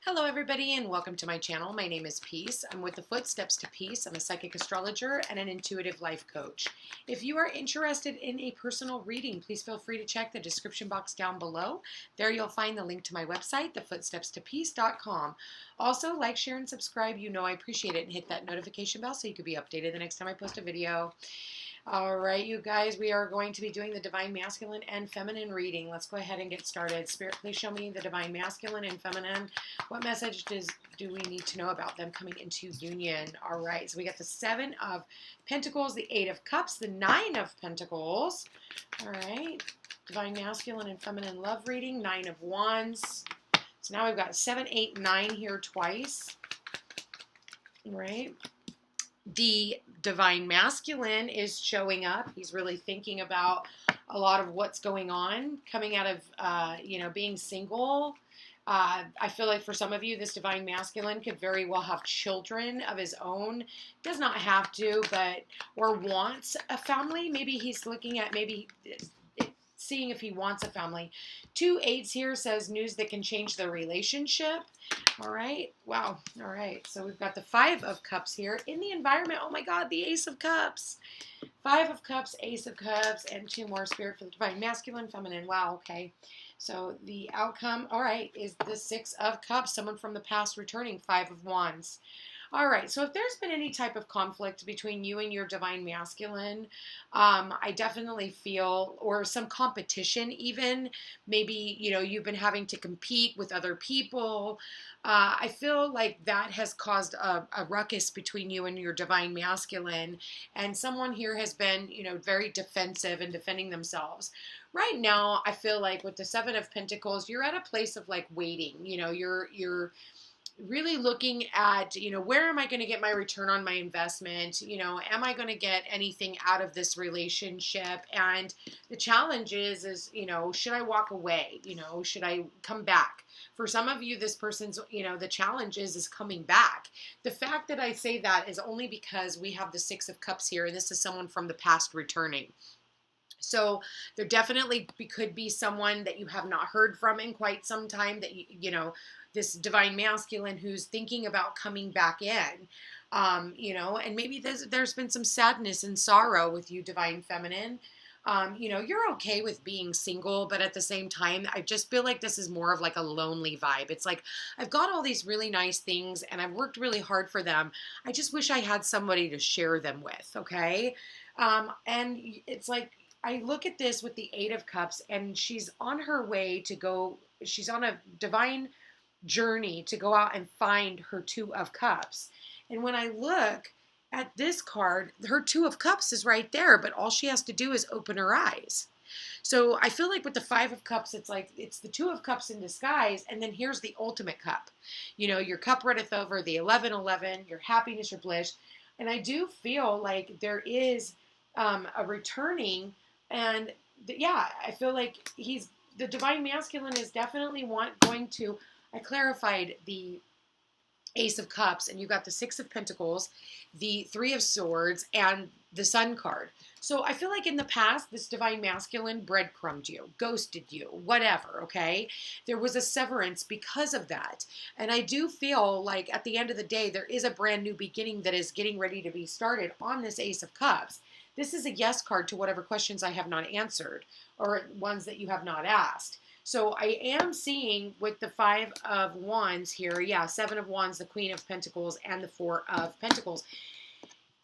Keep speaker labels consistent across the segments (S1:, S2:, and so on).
S1: Hello everybody and welcome to my channel. My name is Peace. I'm with the Footsteps to Peace. I'm a psychic astrologer and an intuitive life coach. If you are interested in a personal reading, please feel free to check the description box down below. There you'll find the link to my website, thefootstepstopeace.com. Also, like, share, and subscribe. You know I appreciate it, and hit that notification bell so you can be updated the next time I post a video. All right, you guys, we are going to be doing the Divine Masculine and Feminine reading. Let's go ahead and get started. Spirit, please show me the Divine Masculine and Feminine. What message do we need to know about them coming into union? All right, so we got the Seven of Pentacles, the Eight of Cups, the Nine of Pentacles. All right, Divine Masculine and Feminine love reading, Nine of Wands. So now we've got 7, 8, 9 here twice. All right. The Divine Masculine is showing up. He's really thinking about a lot of what's going on, coming out of, being single. I feel like for some of you, this Divine Masculine could very well have children of his own. Does not have to, or wants a family. Maybe he's looking at seeing if he wants a family. 2 8s here says news that can change the relationship. All right. Wow. All right. So we've got the 5 of Cups here in the environment. Oh my God, the Ace of Cups. 5 of Cups, Ace of Cups, and 2 more. Spirit for the Divine Masculine, Feminine. Wow. Okay. So the outcome, all right, is the 6 of Cups. Someone from the past returning. 5 of Wands. All right, so if there's been any type of conflict between you and your Divine Masculine, I definitely feel, or some competition even, maybe, you've been having to compete with other people. I feel like that has caused a ruckus between you and your Divine Masculine, and someone here has been, very defensive and defending themselves. Right now, I feel like with the 7 of Pentacles, you're at a place of like waiting, you're really looking at, where am I going to get my return on my investment? Am I going to get anything out of this relationship? And the challenge is, should I walk away? Should I come back? For some of you, this person's, the challenge is coming back. The fact that I say that is only because we have the 6 of Cups here, and this is someone from the past returning. So there definitely could be someone that you have not heard from in quite some time that, this Divine Masculine who's thinking about coming back in, and maybe there's been some sadness and sorrow with you, Divine Feminine. You're okay with being single, but at the same time, I just feel like this is more of like a lonely vibe. It's like, I've got all these really nice things and I've worked really hard for them. I just wish I had somebody to share them with, okay? And it's like, I look at this with the 8 of Cups, and she's on her way to go, she's on a divine journey to go out and find her 2 of Cups. And when I look at this card, her 2 of Cups is right there, but all she has to do is open her eyes. So I feel like with the 5 of Cups, it's like, it's the 2 of Cups in disguise, and then here's the ultimate cup. Your cup runneth over, the 11-11, your happiness, your bliss. And I do feel like there is a returning, and I feel like the Divine Masculine is definitely going to, I clarified the Ace of Cups, and you got the 6 of Pentacles, the 3 of Swords, and the Sun card. So I feel like in the past, this Divine Masculine breadcrumbed you, ghosted you, whatever, okay? There was a severance because of that. And I do feel like at the end of the day, there is a brand new beginning that is getting ready to be started on this Ace of Cups. This is a yes card to whatever questions I have not answered or ones that you have not asked. So I am seeing with the 5 of Wands here, 7 of Wands, the Queen of Pentacles, and the 4 of Pentacles.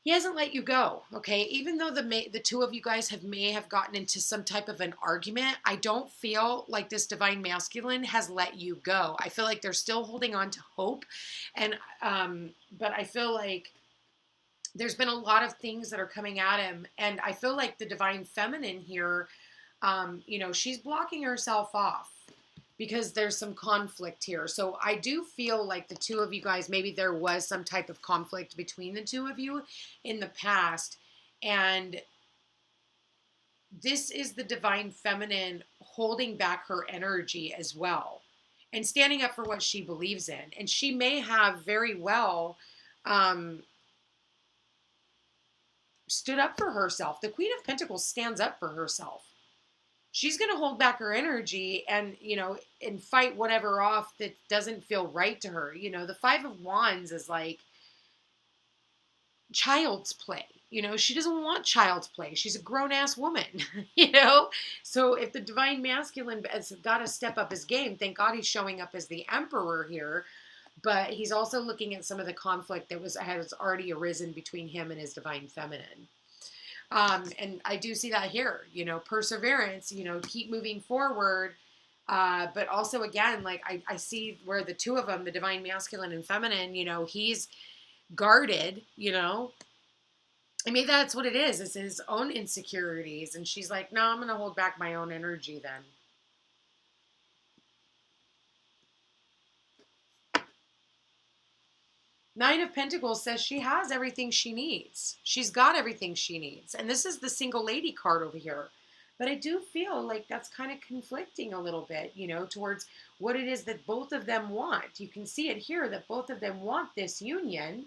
S1: He hasn't let you go, okay? Even though the 2 of you guys may have gotten into some type of an argument, I don't feel like this Divine Masculine has let you go. I feel like they're still holding on to hope, and but I feel like there's been a lot of things that are coming at him, and I feel like the Divine Feminine here, she's blocking herself off because there's some conflict here. So I do feel like the 2 of you guys, maybe there was some type of conflict between the 2 of you in the past, and this is the Divine Feminine holding back her energy as well and standing up for what she believes in. And she may have very well stood up for herself. The Queen of Pentacles stands up for herself. she's going to hold back her energy and, and fight whatever off that doesn't feel right to her. The Five of Wands is like child's play. She doesn't want child's play. She's a grown-ass woman, So if the divine masculine has got to step up his game, thank God he's showing up as the emperor here, but he's also looking at some of the conflict that has already arisen between him and his divine feminine. And I do see that here, perseverance, keep moving forward. But also, again, like I see where the two of them, the divine masculine and feminine, he's guarded, and maybe that's what it is. It's his own insecurities. And she's like, no, I'm going to hold back my own energy then. Nine of Pentacles says she has everything she needs. She's got everything she needs. And this is the single lady card over here. But I do feel like that's kind of conflicting a little bit, towards what it is that both of them want. You can see it here that both of them want this union,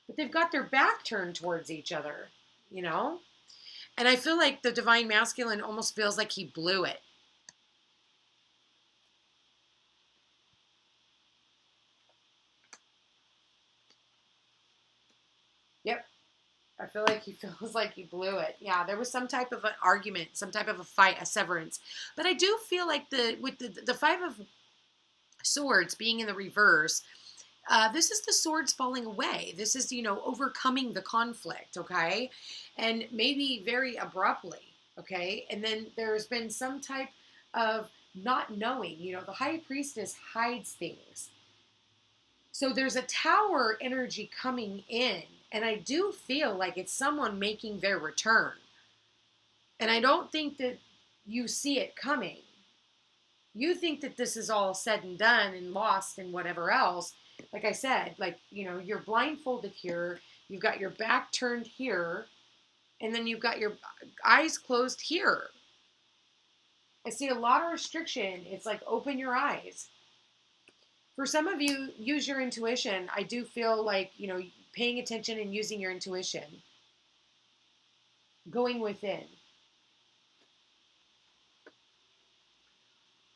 S1: but they've got their back turned towards each other, And I feel like the divine masculine almost feels like he blew it. Yep. I feel like he feels like he blew it. Yeah, there was some type of an argument, some type of a fight, a severance. But I do feel like with the Five of Swords being in the reverse, this is the swords falling away. This is, overcoming the conflict, okay? And maybe very abruptly, okay? And then there's been some type of not knowing. The High Priestess hides things. So there's a Tower energy coming in, and I do feel like it's someone making their return. And I don't think that you see it coming. You think that this is all said and done and lost and whatever else. Like I said, you're blindfolded here, you've got your back turned here, and then you've got your eyes closed here. I see a lot of restriction. It's like, open your eyes. For some of you, use your intuition. I do feel like, paying attention and using your intuition. Going within.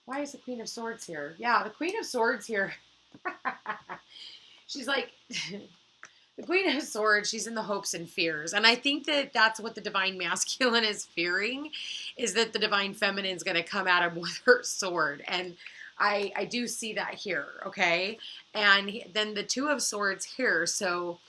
S1: Why is the Queen of Swords here? Yeah, the Queen of Swords here. She's like, the Queen of Swords, she's in the hopes and fears. And I think that that's what the divine masculine is fearing, is that the divine feminine is going to come at him with her sword. And I do see that here, okay? And then the Two of Swords here. So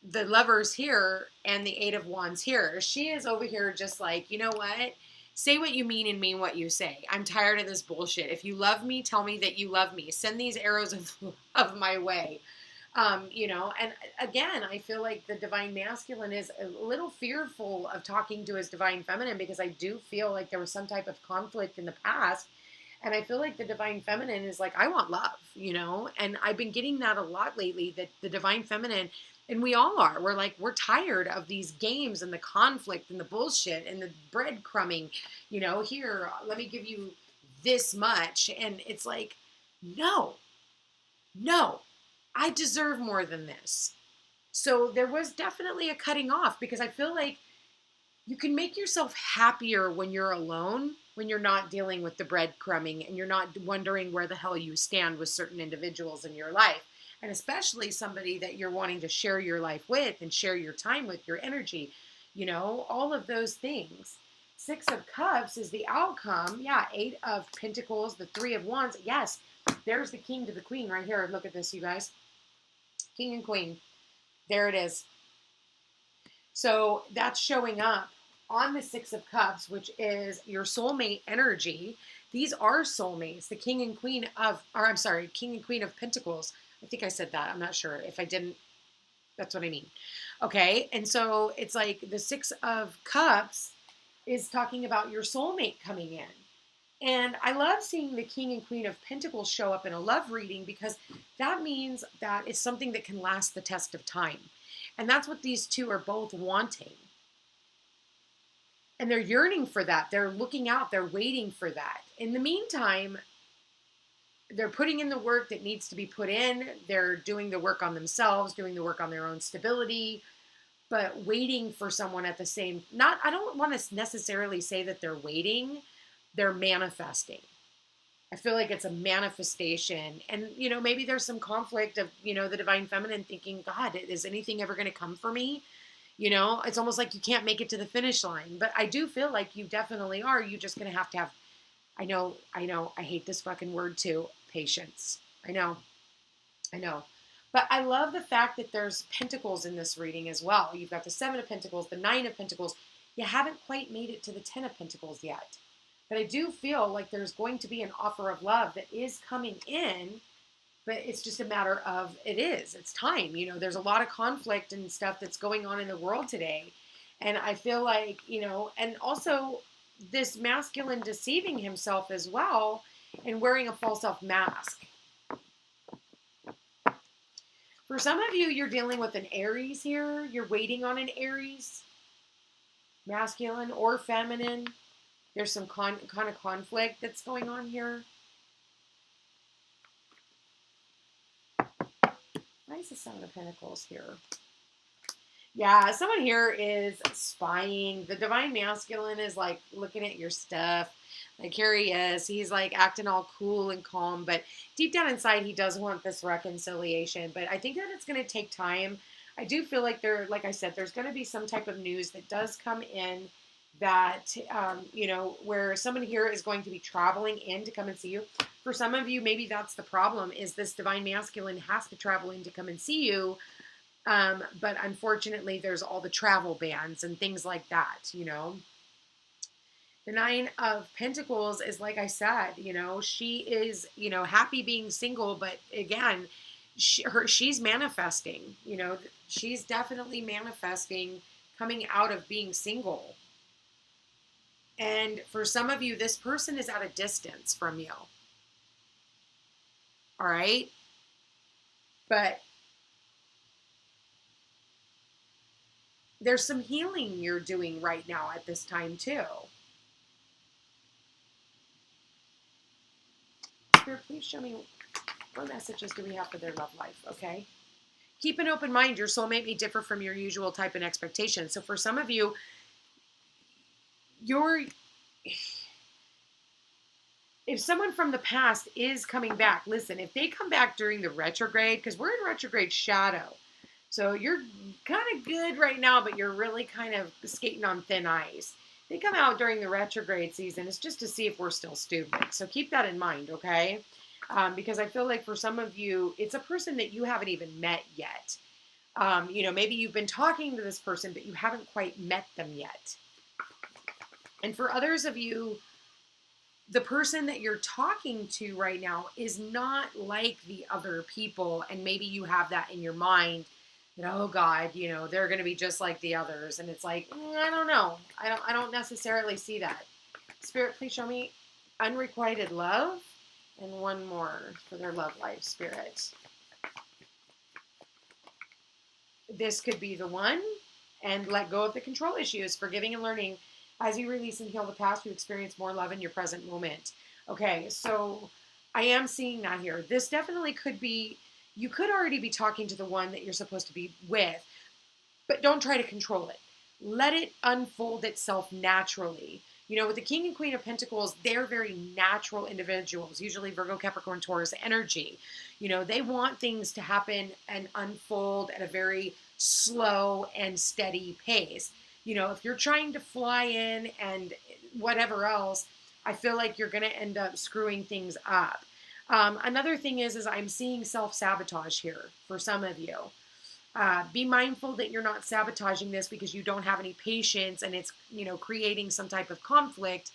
S1: the Lovers here and the Eight of Wands here. She is over here just like, you know what? Say what you mean and mean what you say. I'm tired of this bullshit. If you love me, tell me that you love me. Send these arrows of my way. And again, I feel like the divine masculine is a little fearful of talking to his divine feminine, because I do feel like there was some type of conflict in the past. And I feel like the divine feminine is like, I want love, and I've been getting that a lot lately, that the divine feminine, and we all are, we're tired of these games and the conflict and the bullshit and the breadcrumbing, here, let me give you this much. And it's like, no, I deserve more than this. So there was definitely a cutting off, because I feel like you can make yourself happier when you're alone, when you're not dealing with the breadcrumbing and you're not wondering where the hell you stand with certain individuals in your life. And especially somebody that you're wanting to share your life with and share your time with, your energy, all of those things. Six of Cups is the outcome. Yeah, Eight of Pentacles, the Three of Wands. Yes, there's the King to the Queen right here. Look at this, you guys. King and Queen. There it is. So that's showing up on the Six of Cups, which is your soulmate energy. These are soulmates. The King and Queen of Pentacles. I think I said that. I'm not sure. If I didn't, that's what I mean. Okay. And so it's like the Six of Cups is talking about your soulmate coming in. And I love seeing the King and Queen of Pentacles show up in a love reading, because that means that it's something that can last the test of time. And that's what these two are both wanting. And they're yearning for that. They're looking out. They're waiting for that. In the meantime, they're putting in the work that needs to be put in. They're doing the work on themselves, doing the work on their own stability, but waiting for someone at the same, I don't want to necessarily say that they're waiting, they're manifesting. I feel like it's a manifestation. And, maybe there's some conflict of, the divine feminine thinking, God, is anything ever going to come for me? It's almost like you can't make it to the finish line. But I do feel like you definitely are. You're just going to have, I know, I hate this fucking word too, patience. I know. But I love the fact that there's pentacles in this reading as well. You've got the 7 of Pentacles, the 9 of Pentacles. You haven't quite made it to the 10 of Pentacles yet. But I do feel like there's going to be an offer of love that is coming in, but it's just a matter of it's time. There's a lot of conflict and stuff that's going on in the world today. And I feel like, and also this masculine deceiving himself as well and wearing a false self mask. For some of you, you're dealing with an Aries here. You're waiting on an Aries, masculine or feminine. There's some kind of conflict that's going on here. Why is the 7 of Pentacles here? Yeah, someone here is spying. The divine masculine is like looking at your stuff. Like here he is. He's like acting all cool and calm, but deep down inside, he does want this reconciliation. But I think that it's going to take time. I do feel like like I said, there's going to be some type of news that does come in that, where someone here is going to be traveling in to come and see you. For some of you, maybe that's the problem, is this divine masculine has to travel in to come and see you. But unfortunately, there's all the travel bans and things like that, The 9 of Pentacles is, like I said, she is, happy being single. But again, she's manifesting, she's definitely manifesting coming out of being single. And for some of you, this person is at a distance from you. All right. But there's some healing you're doing right now at this time too. Spirit, please show me what messages do we have for their love life, okay? Keep an open mind. Your soulmate may differ from your usual type and expectation. So for some of you, if someone from the past is coming back, listen, if they come back during the retrograde, because we're in retrograde shadow, so you're kind of good right now, but you're really kind of skating on thin ice. They come out during the retrograde season. It's just to see if we're still stupid. So keep that in mind, okay? Because I feel like for some of you, it's a person that you haven't even met yet. Maybe you've been talking to this person, but you haven't quite met them yet. And for others of you, the person that you're talking to right now is not like the other people. And maybe you have that in your mind that, oh God, they're going to be just like the others. And it's like, I don't know. I don't necessarily see that. Spirit, please show me unrequited love. And one more for their love life, Spirit. This could be the one. And let go of the control issues, forgiving and learning. As you release and heal the past, you experience more love in your present moment. Okay, so I am seeing that here. This definitely could be, you could already be talking to the one that you're supposed to be with, but don't try to control it. Let it unfold itself naturally. With the King and Queen of Pentacles, they're very natural individuals, usually Virgo, Capricorn, Taurus energy. They want things to happen and unfold at a very slow and steady pace. If you're trying to fly in and whatever else, I feel like you're going to end up screwing things up. Another thing is I'm seeing self-sabotage here for some of you. Be mindful that you're not sabotaging this because you don't have any patience and it's, creating some type of conflict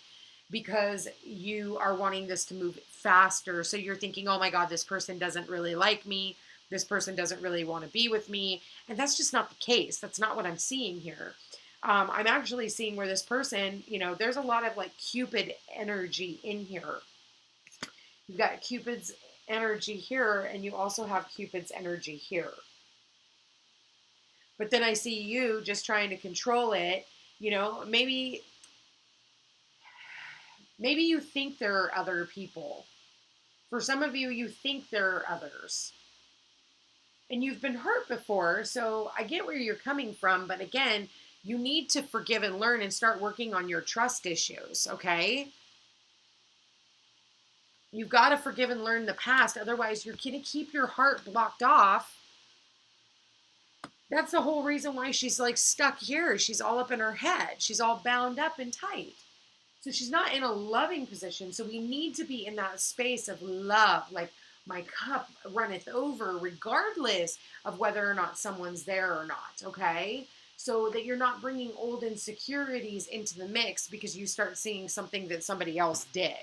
S1: because you are wanting this to move faster. So you're thinking, oh my God, this person doesn't really like me. This person doesn't really want to be with me. And that's just not the case. That's not what I'm seeing here. I'm actually seeing where this person, there's a lot of like Cupid energy in here. You've got Cupid's energy here, and you also have Cupid's energy here. But then I see you just trying to control it. Maybe you think there are other people. For some of you, you think there are others. And you've been hurt before, so I get where you're coming from. But again, you need to forgive and learn and start working on your trust issues, okay? You've got to forgive and learn the past. Otherwise, you're going to keep your heart blocked off. That's the whole reason why she's like stuck here. She's all up in her head. She's all bound up and tight. So she's not in a loving position. So we need to be in that space of love. Like, my cup runneth over regardless of whether or not someone's there or not, okay? So that you're not bringing old insecurities into the mix because you start seeing something that somebody else did.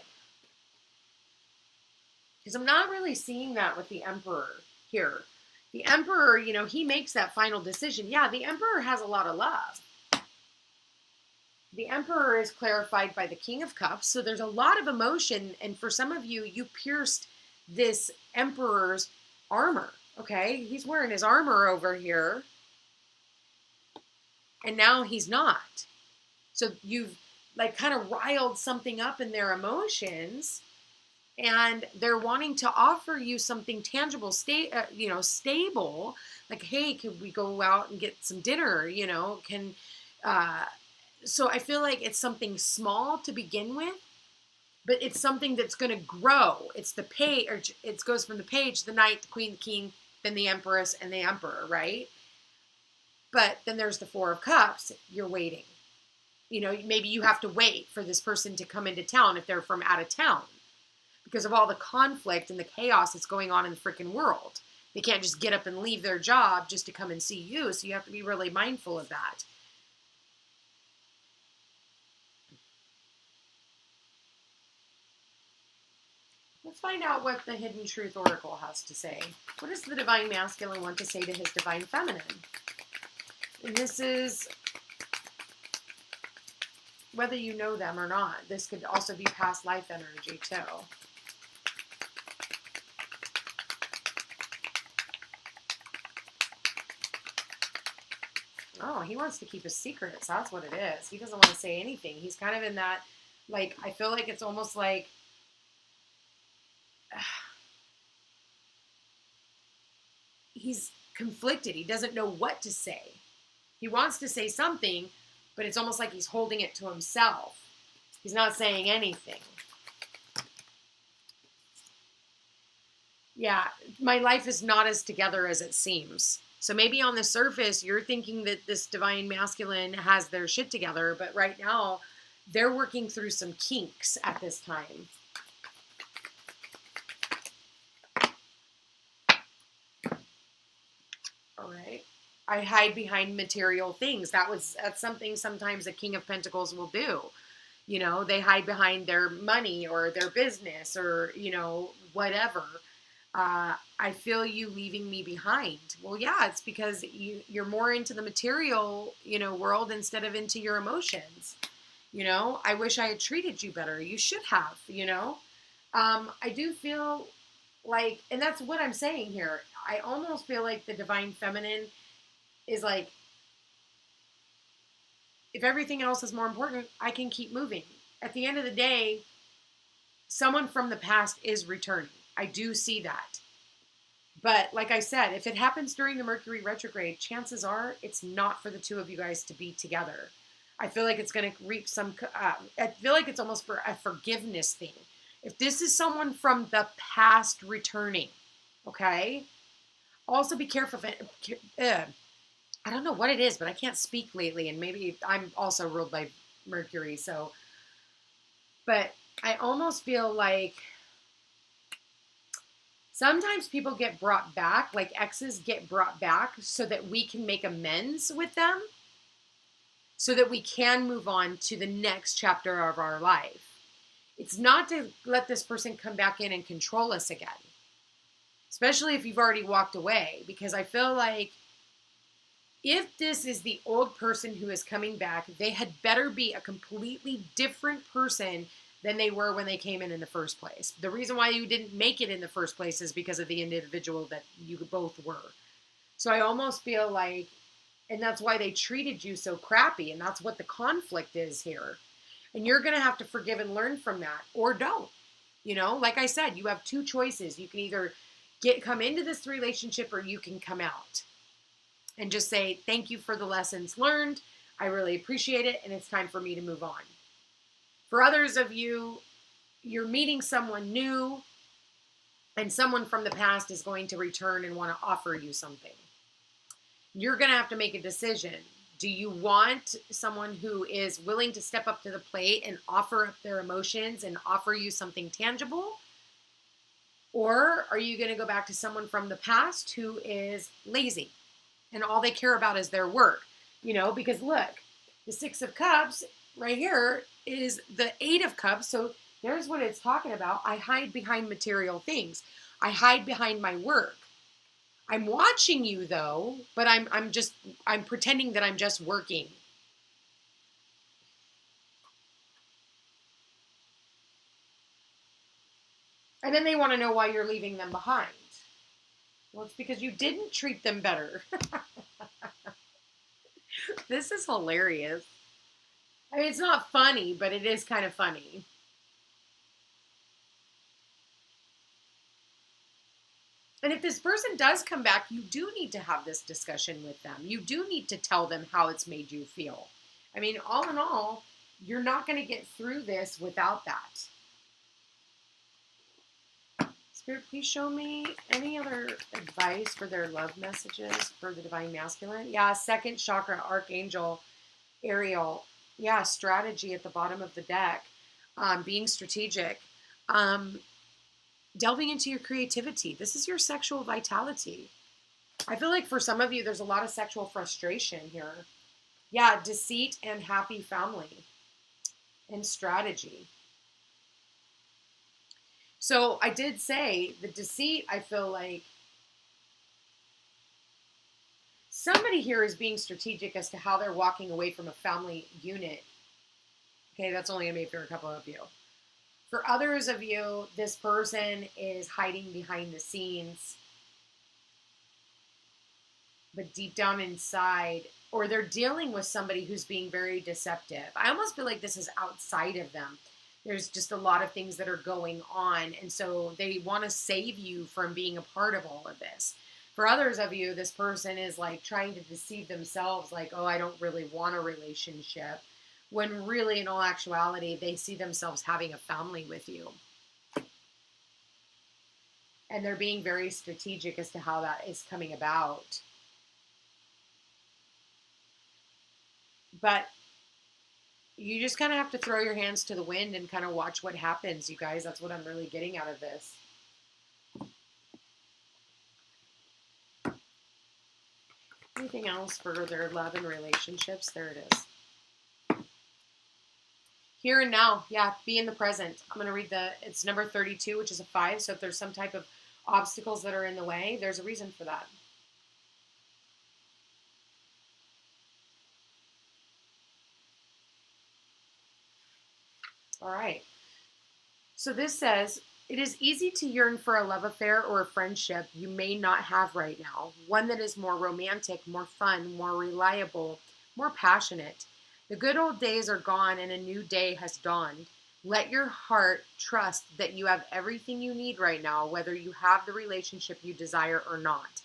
S1: Because I'm not really seeing that with the Emperor here. The Emperor, you know, he makes that final decision. Yeah, the Emperor has a lot of love. The Emperor is clarified by the King of Cups. So there's a lot of emotion. And for some of you, you pierced this Emperor's armor, okay? He's wearing his armor over here. And now he's not. So you've like kind of riled something up in their emotions. And they're wanting to offer you something tangible, stable. Like, hey, could we go out and get some dinner? You know, so I feel like it's something small to begin with, but it's something that's going to grow. It's the page, or it goes from the page, the knight, the queen, the king, then the empress, and the emperor, right? But then there's the Four of Cups. You're waiting. You know, maybe you have to wait for this person to come into town if they're from out of town, because of all the conflict and the chaos that's going on in the freaking world. They can't just get up and leave their job just to come and see you. So you have to be really mindful of that. Let's find out what the Hidden Truth Oracle has to say. What does the Divine Masculine want to say to his Divine Feminine? And this is whether you know them or not. This could also be past life energy too. Oh, he wants to keep his secrets. That's what it is. He doesn't want to say anything. He's kind of in that, like, I feel like it's almost like he's conflicted. He doesn't know what to say. He wants to say something, but it's almost like he's holding it to himself. He's not saying anything. Yeah, my life is not as together as it seems. So maybe on the surface, you're thinking that this Divine Masculine has their shit together, but right now, they're working through some kinks at this time. All right. I hide behind material things. That's something sometimes a King of Pentacles will do. You know, they hide behind their money or their business or, you know, whatever. I feel you leaving me behind. Well, yeah, it's because you're more into the material, you know, world instead of into your emotions. You know, I wish I had treated you better. You should have, you know. I do feel like, and that's what I'm saying here. I almost feel like the Divine Feminine is like, if everything else is more important, I can keep moving. At the end of the day, someone from the past is returning. I do see that. But like I said, if it happens during the Mercury retrograde, chances are it's not for the two of you guys to be together. I feel like it's going to reap some, I feel like it's almost for a forgiveness thing. If this is someone from the past returning, okay? Also be careful. I don't know what it is, but I can't speak lately. And maybe I'm also ruled by Mercury. So, but I almost feel like sometimes people get brought back, like exes get brought back so that we can make amends with them, so that we can move on to the next chapter of our life. It's not to let this person come back in and control us again, especially if you've already walked away, because I feel like if this is the old person who is coming back, they had better be a completely different person than they were when they came in the first place. The reason why you didn't make it in the first place is because of the individual that you both were. So I almost feel like, and that's why they treated you so crappy, and that's what the conflict is here. And you're going to have to forgive and learn from that, or don't. You know, like I said, you have two choices. You can either come into this relationship, or you can come out and just say, thank you for the lessons learned. I really appreciate it, and it's time for me to move on. For others of you, you're meeting someone new, and someone from the past is going to return and want to offer you something. You're going to have to make a decision. Do you want someone who is willing to step up to the plate and offer up their emotions and offer you something tangible? Or are you going to go back to someone from the past who is lazy and all they care about is their work? You know, because look, the 6 of Cups right here is the 8 of Cups. So there's what it's talking about. I hide behind material things. I hide behind my work. I'm watching you though, but I'm pretending that I'm just working. And then they want to know why you're leaving them behind. Well, it's because you didn't treat them better. This is hilarious. I mean, it's not funny, but it is kind of funny. And if this person does come back, you do need to have this discussion with them. You do need to tell them how it's made you feel. I mean, all in all, you're not going to get through this without that. Spirit, please show me any other advice for their love messages for the Divine Masculine. Yeah, 2nd chakra, Archangel Ariel. Yeah, strategy at the bottom of the deck. Being strategic. Delving into your creativity. This is your sexual vitality. I feel like for some of you, there's a lot of sexual frustration here. Yeah, deceit and happy family. And strategy. So I did say the deceit, I feel like somebody here is being strategic as to how they're walking away from a family unit. Okay, that's only going to be for a couple of you. For others of you, this person is hiding behind the scenes, but deep down inside, or they're dealing with somebody who's being very deceptive. I almost feel like this is outside of them. There's just a lot of things that are going on, and so they want to save you from being a part of all of this. For others of you, this person is like trying to deceive themselves, like, oh, I don't really want a relationship, when really, in all actuality, they see themselves having a family with you. And they're being very strategic as to how that is coming about. But you just kind of have to throw your hands to the wind and kind of watch what happens, you guys. That's what I'm really getting out of this. Anything else for their love and relationships? There it is. Here and now, yeah, be in the present. I'm going to read it's number 32, which is a 5. So if there's some type of obstacles that are in the way, there's a reason for that. All right. So this says, it is easy to yearn for a love affair or a friendship you may not have right now. One that is more romantic, more fun, more reliable, more passionate. The good old days are gone and a new day has dawned. Let your heart trust that you have everything you need right now, whether you have the relationship you desire or not.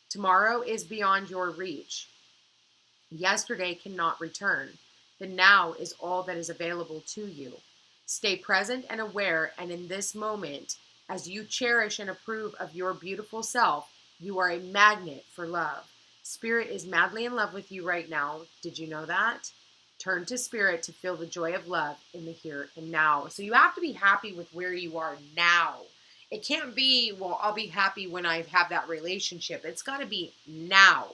S1: Tomorrow is beyond your reach. Yesterday cannot return. The now is all that is available to you. Stay present and aware, and in this moment, as you cherish and approve of your beautiful self, you are a magnet for love. Spirit is madly in love with you right now. Did you know that? Turn to Spirit to feel the joy of love in the here and now. So you have to be happy with where you are now. It can't be, well, I'll be happy when I have that relationship. It's got to be now,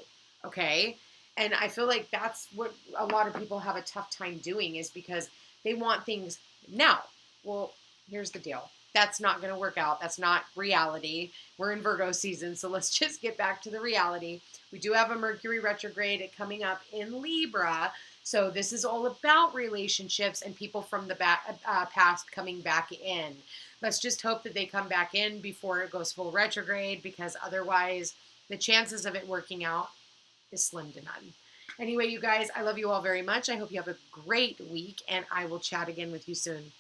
S1: okay? And I feel like that's what a lot of people have a tough time doing, is because they want things now. Well, here's the deal. That's not going to work out. That's not reality. We're in Virgo season, so let's just get back to the reality. We do have a Mercury Retrograde coming up in Libra. So this is all about relationships and people from the past coming back in. Let's just hope that they come back in before it goes full retrograde, because otherwise the chances of it working out is slim to none. Anyway, you guys, I love you all very much. I hope you have a great week, and I will chat again with you soon.